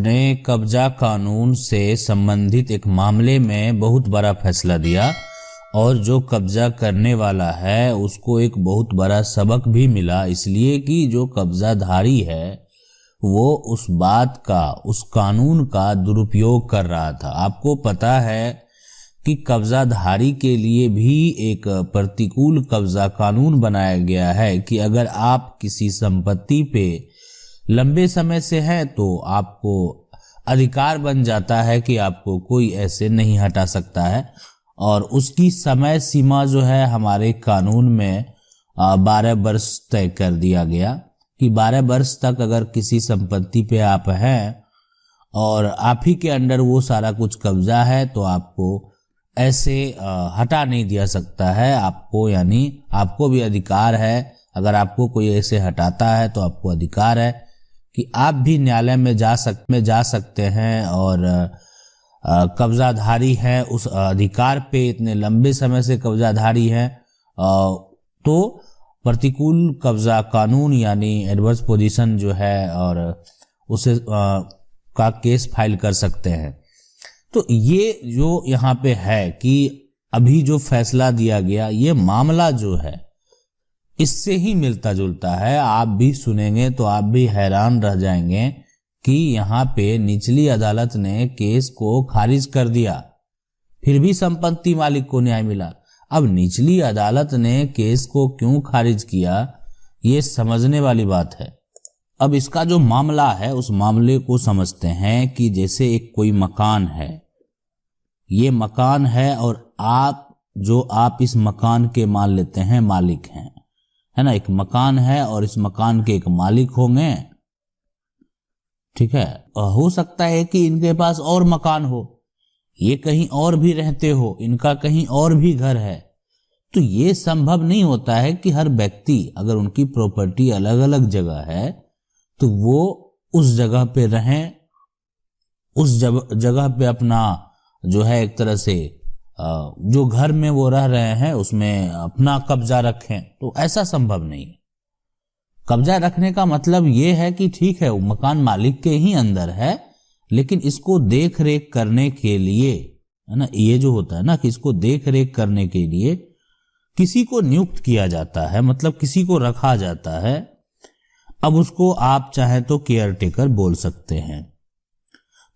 ने कब्जा कानून से संबंधित एक मामले में बहुत बड़ा फैसला दिया और जो कब्जा करने वाला है उसको एक बहुत बड़ा सबक भी मिला, इसलिए कि जो कब्जाधारी है वो उस बात का, उस कानून का दुरुपयोग कर रहा था। आपको पता है कि कब्जाधारी के लिए भी एक प्रतिकूल कब्जा कानून बनाया गया है कि अगर आप किसी संपत्ति पे लंबे समय से हैं तो आपको अधिकार बन जाता है कि आपको कोई ऐसे नहीं हटा सकता है। और उसकी समय सीमा जो है हमारे कानून में 12 वर्ष तय कर दिया गया कि 12 वर्ष तक अगर किसी संपत्ति पे आप हैं और आप ही के अंडर वो सारा कुछ कब्जा है तो आपको ऐसे हटा नहीं दिया सकता है। आपको यानी आपको भी अधिकार है, अगर आपको कोई ऐसे हटाता है तो आपको अधिकार है कि आप भी न्यायालय में जा सकते हैं और कब्जाधारी है उस अधिकार पे इतने लंबे समय से कब्जाधारी है तो प्रतिकूल कब्जा कानून यानी एडवर्स पोजीशन जो है और उसे का केस फाइल कर सकते हैं। तो ये जो यहाँ पे है कि अभी जो फैसला दिया गया ये मामला जो है इससे ही मिलता जुलता है। आप भी सुनेंगे तो आप भी हैरान रह जाएंगे कि यहाँ पे निचली अदालत ने केस को खारिज कर दिया, फिर भी संपत्ति मालिक को न्याय मिला। अब निचली अदालत ने केस को क्यों खारिज किया ये समझने वाली बात है। अब इसका जो मामला है उस मामले को समझते हैं कि जैसे एक कोई मकान है, ये मकान है और आप इस मकान के मान लेते हैं मालिक हैं, है ना। एक मकान है और इस मकान के एक मालिक होंगे, ठीक है। हो सकता है कि इनके पास और मकान हो, ये कहीं और भी रहते हो, इनका कहीं और भी घर है। तो ये संभव नहीं होता है कि हर व्यक्ति अगर उनकी प्रॉपर्टी अलग अलग जगह है तो वो उस जगह पे रहें, उस जगह पे अपना जो है एक तरह से जो घर में वो रह रहे हैं उसमें अपना कब्जा रखें, तो ऐसा संभव नहीं है। कब्जा रखने का मतलब ये है कि ठीक है वो मकान मालिक के ही अंदर है, लेकिन इसको देख रेख करने के लिए, है ना, ये जो होता है ना कि इसको देख रेख करने के लिए किसी को नियुक्त किया जाता है, मतलब किसी को रखा जाता है। अब उसको आप चाहे तो केयर टेकर बोल सकते हैं,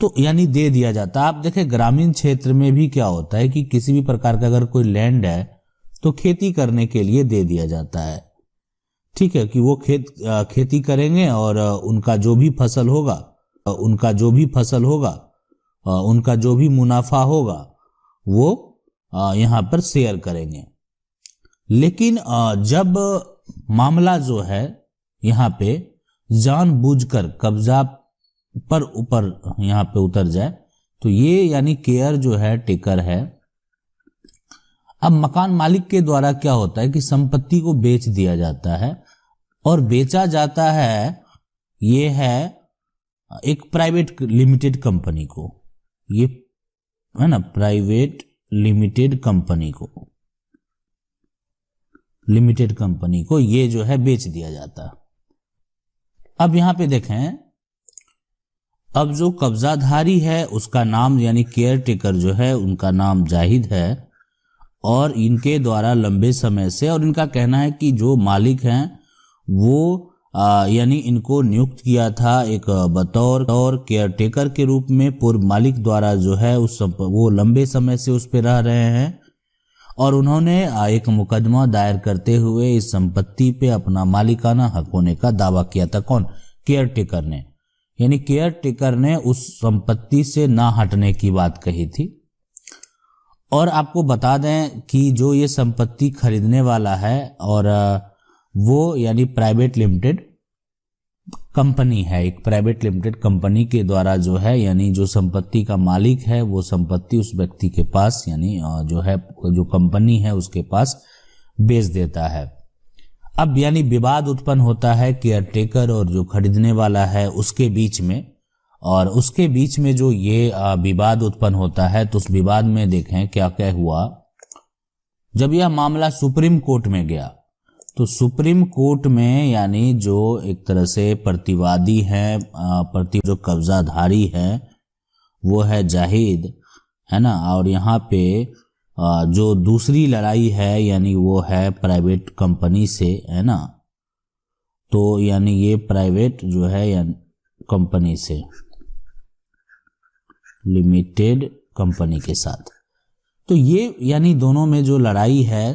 तो यानी दे दिया जाता है। आप देखें ग्रामीण क्षेत्र में भी क्या होता है कि किसी भी प्रकार का अगर कोई लैंड है तो खेती करने के लिए दे दिया जाता है, ठीक है, कि वो खेती करेंगे और उनका जो भी फसल होगा, उनका जो भी मुनाफा होगा वो यहाँ पर शेयर करेंगे। लेकिन जब मामला जो है यहाँ पे जानबूझकर कब्जा पर ऊपर यहाँ पे उतर जाए तो ये यानी केयर जो है टेकर है। अब मकान मालिक के द्वारा क्या होता है कि संपत्ति को बेच दिया जाता है और बेचा जाता है ये है एक प्राइवेट लिमिटेड कंपनी को, ये है ना, प्राइवेट लिमिटेड कंपनी को ये जो है बेच दिया जाता है। अब यहां पे देखें, अब जो कब्जाधारी है उसका नाम यानी केयर टेकर जो है उनका नाम जाहिद है और इनके द्वारा लंबे समय से, और इनका कहना है कि जो मालिक हैं वो यानी इनको नियुक्त किया था एक बतौर केयर टेकर के रूप में पूर्व मालिक द्वारा जो है वो लंबे समय से उस पर रह रहे हैं और उन्होंने एक मुकदमा दायर करते हुए इस संपत्ति पे अपना मालिकाना हक होने का दावा किया था। कौन? केयर टेकर ने, यानी केयर टेकर ने उस संपत्ति से ना हटने की बात कही थी। और आपको बता दें कि जो ये संपत्ति खरीदने वाला है और वो यानी प्राइवेट लिमिटेड कंपनी है, एक प्राइवेट लिमिटेड कंपनी के द्वारा जो है यानी जो संपत्ति का मालिक है वो संपत्ति उस व्यक्ति के पास यानी जो है जो कंपनी है उसके पास बेच देता है। अब यानी विवाद उत्पन्न होता है केयर टेकर और जो खरीदने वाला है उसके बीच में, और उसके बीच में जो ये विवाद उत्पन्न होता है तो उस विवाद में देखें क्या क्या हुआ। जब यह मामला सुप्रीम कोर्ट में गया तो सुप्रीम कोर्ट में यानी जो एक तरह से प्रतिवादी हैं, जो कब्जाधारी है वो है जाहिद, है ना, और यहाँ पे जो दूसरी लड़ाई है यानी वो है प्राइवेट कंपनी से, है ना। तो यानी ये प्राइवेट जो है यानी कंपनी से, लिमिटेड कंपनी के साथ, तो ये यानी दोनों में जो लड़ाई है।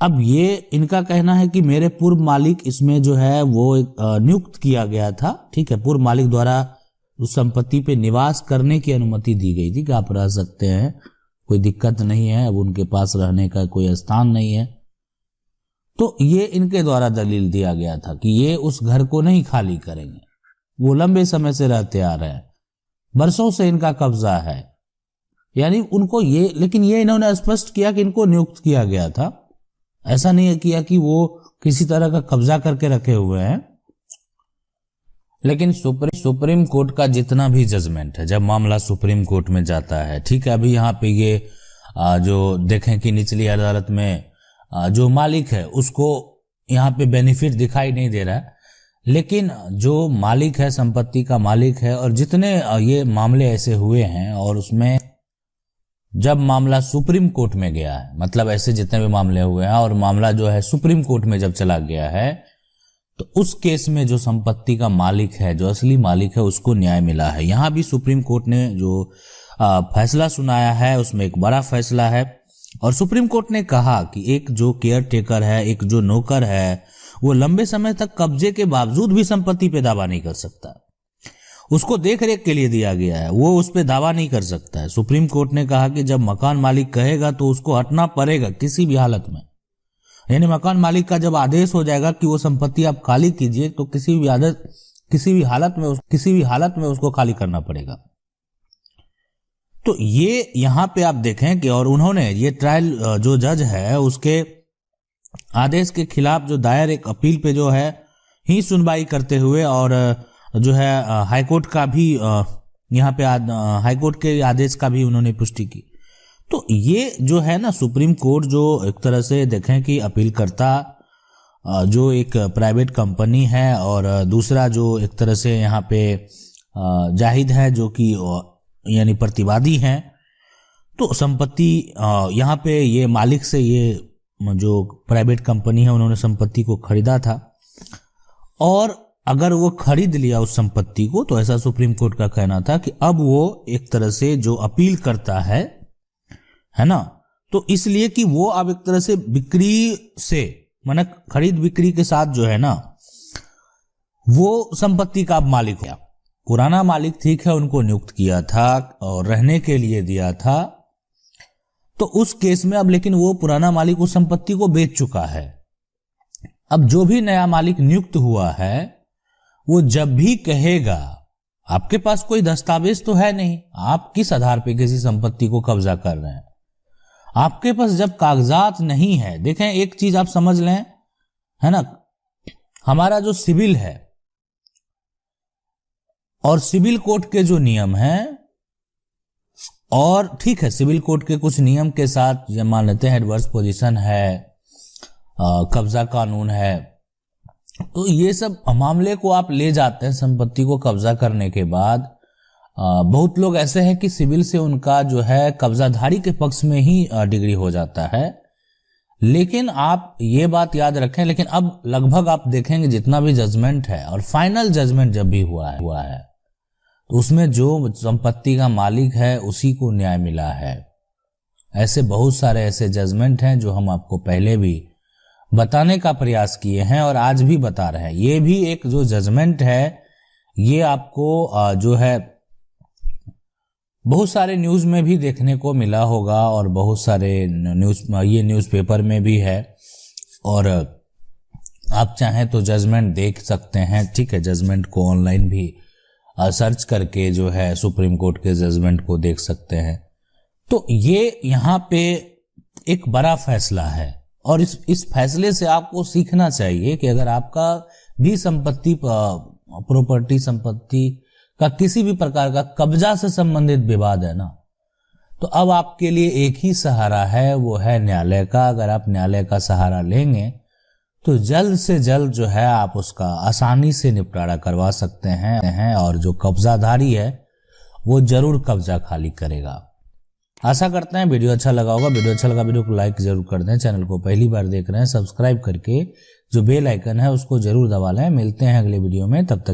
अब ये इनका कहना है कि मेरे पूर्व मालिक इसमें जो है वो नियुक्त किया गया था, ठीक है, पूर्व मालिक द्वारा उस संपत्ति पे निवास करने की अनुमति दी गई थी कि आप रह सकते हैं, कोई दिक्कत नहीं है, अब उनके पास रहने का कोई स्थान नहीं है। तो ये इनके द्वारा दलील दिया गया था कि ये उस घर को नहीं खाली करेंगे, वो लंबे समय से रहते आ रहे हैं, बरसों से इनका कब्जा है, यानी उनको ये, लेकिन ये इन्होंने स्पष्ट किया कि इनको नियुक्त किया गया था, ऐसा नहीं किया कि वो किसी तरह का कब्जा करके रखे हुए हैं। लेकिन सुप्रीम कोर्ट का जितना भी जजमेंट है, जब मामला सुप्रीम कोर्ट में जाता है, ठीक है, अभी यहाँ पे ये जो देखें कि निचली अदालत में जो मालिक है उसको यहाँ पे बेनिफिट दिखाई नहीं दे रहा है, लेकिन जो मालिक है, संपत्ति का मालिक है, और जितने ये मामले ऐसे हुए हैं और उसमें जब मामला सुप्रीम कोर्ट में गया है, मतलब ऐसे जितने भी मामले हुए हैं और मामला जो है सुप्रीम कोर्ट में जब चला गया है, तो उस केस में जो संपत्ति का मालिक है, जो असली मालिक है, उसको न्याय मिला है। यहां भी सुप्रीम कोर्ट ने जो फैसला सुनाया है उसमें एक बड़ा फैसला है, और सुप्रीम कोर्ट ने कहा कि एक जो केयर टेकर है, एक जो नौकर है, वो लंबे समय तक कब्जे के बावजूद भी संपत्ति पे दावा नहीं कर सकता, उसको देख रेख के लिए दिया गया है, वो उस पे दावा नहीं कर सकता है। सुप्रीम कोर्ट ने कहा कि जब मकान मालिक कहेगा तो उसको हटना पड़ेगा किसी भी हालत में, यानी मकान मालिक का जब आदेश हो जाएगा कि वो संपत्ति आप खाली कीजिए, तो किसी भी हालत में उसको खाली करना पड़ेगा। तो ये यहां पे आप देखें कि, और उन्होंने ये ट्रायल जो जज है उसके आदेश के खिलाफ जो दायर एक अपील पे जो है ही सुनवाई करते हुए, और जो है हाईकोर्ट का भी यहाँ पे हाईकोर्ट के आदेश का भी उन्होंने पुष्टि की। तो ये जो है ना, सुप्रीम कोर्ट जो एक तरह से देखें कि अपीलकर्ता जो एक प्राइवेट कंपनी है, और दूसरा जो एक तरह से यहाँ पे जाहिद है जो कि यानी प्रतिवादी हैं, तो संपत्ति यहाँ पे ये मालिक से, ये जो प्राइवेट कंपनी है उन्होंने संपत्ति को खरीदा था, और अगर वो खरीद लिया उस संपत्ति को, तो ऐसा सुप्रीम कोर्ट का कहना था कि अब वो एक तरह से जो अपील करता है ना, तो इसलिए कि वो अब एक तरह से बिक्री से, माने खरीद बिक्री के साथ जो है ना, वो संपत्ति का अब मालिक हो। पुराना मालिक ठीक है, उनको नियुक्त किया था और रहने के लिए दिया था, तो उस केस में अब लेकिन वो पुराना मालिक उस संपत्ति को बेच चुका है। अब जो भी नया मालिक नियुक्त हुआ है, वो जब भी कहेगा, आपके पास कोई दस्तावेज तो है नहीं, आप किस आधार पे किसी संपत्ति को कब्जा कर रहे हैं, आपके पास जब कागजात नहीं है। देखें एक चीज आप समझ लें, है ना, हमारा जो सिविल है और सिविल कोर्ट के जो नियम हैं, और ठीक है सिविल कोर्ट के कुछ नियम के साथ मान लेते हैं एडवर्स पोजीशन है, कब्जा कानून है, तो ये सब मामले को आप ले जाते हैं संपत्ति को कब्जा करने के बाद। बहुत लोग ऐसे हैं कि सिविल से उनका जो है कब्जाधारी के पक्ष में ही डिग्री हो जाता है, लेकिन आप ये बात याद रखें, लेकिन अब लगभग आप देखेंगे जितना भी जजमेंट है और फाइनल जजमेंट जब भी हुआ है तो उसमें जो संपत्ति का मालिक है उसी को न्याय मिला है। ऐसे बहुत सारे ऐसे जजमेंट हैं जो हम आपको पहले भी बताने का प्रयास किए हैं और आज भी बता रहे हैं। ये भी एक जो जजमेंट है, ये आपको जो है बहुत सारे न्यूज में भी देखने को मिला होगा, और बहुत सारे न्यूज़पेपर में भी है, और आप चाहें तो जजमेंट देख सकते हैं। ठीक है, जजमेंट को ऑनलाइन भी सर्च करके जो है सुप्रीम कोर्ट के जजमेंट को देख सकते हैं। तो ये यहाँ पे एक बड़ा फैसला है, और इस फैसले से आपको सीखना चाहिए कि अगर आपका भी संपत्ति, प्रॉपर्टी, संपत्ति का किसी भी प्रकार का कब्जा से संबंधित विवाद है ना, तो अब आपके लिए एक ही सहारा है, वो है न्यायालय का। अगर आप न्यायालय का सहारा लेंगे तो जल्द से जल्द जो है आप उसका आसानी से निपटारा करवा सकते हैं और जो कब्जाधारी है वो जरूर कब्जा खाली करेगा। आशा करते हैं वीडियो अच्छा लगा होगा। वीडियो अच्छा लगा वीडियो को लाइक जरूर कर दें। चैनल को पहली बार देख रहे हैं सब्सक्राइब करके जो बेल आइकन है उसको जरूर दबा लें। मिलते हैं अगले वीडियो में, तब तक